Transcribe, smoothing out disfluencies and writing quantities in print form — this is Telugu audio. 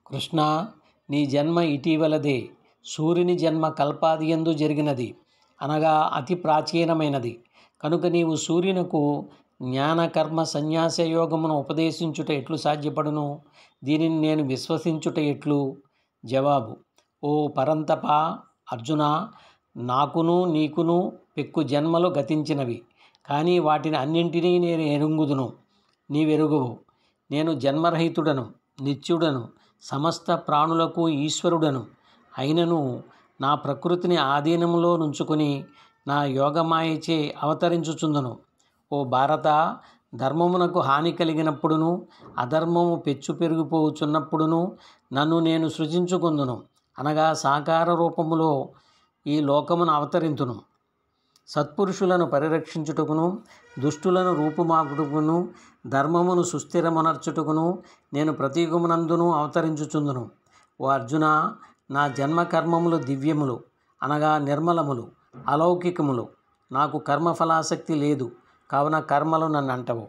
కృష్ణ, నీ జన్మ ఇటీవలదే. సూర్యుని జన్మ కల్పాదియందు జరిగినది, అనగా అతి ప్రాచీనమైనది. కనుక నీవు సూర్యునకు జ్ఞానకర్మ సన్యాస యోగమును ఉపదేశించుట ఎట్లు సాధ్యపడును? దీనిని నేను విశ్వసించుట ఎట్లు? జవాబు: ఓ పరంతప అర్జున, నాకును నీకును పెక్కు జన్మలు గతించినవి, కానీ వాటిని అన్నింటినీ నేను ఎరుగుదును, నీవెరుగువు. నేను జన్మరహితుడను, నిత్యుడను, సమస్త ప్రాణులకు ఈశ్వరుడను. అయినను నా ప్రకృతిని ఆధీనంలో నుంచుకొని నా యోగమాయచే అవతరించుచుందును. ఓ భారత, ధర్మమునకు హాని కలిగినప్పుడును, అధర్మము పెచ్చు పెరిగిపోచున్నప్పుడును నన్ను నేను సృజించుకుందును, అనగా సాకార రూపములో ఈ లోకమును అవతరింతును. సత్పురుషులను పరిరక్షించుటకును, దుష్టులను రూపుమాపుటకును, ధర్మమును సుస్థిరమనర్చుటకును నేను ప్రతీకమునందును అవతరించుచుందును. ఓ అర్జున, నా జన్మకర్మములు దివ్యములు, అనగా నిర్మలములు, అలౌకికములు. నాకు కర్మఫలాసక్తి లేదు, కావున కర్మలు నన్ను అంటవు.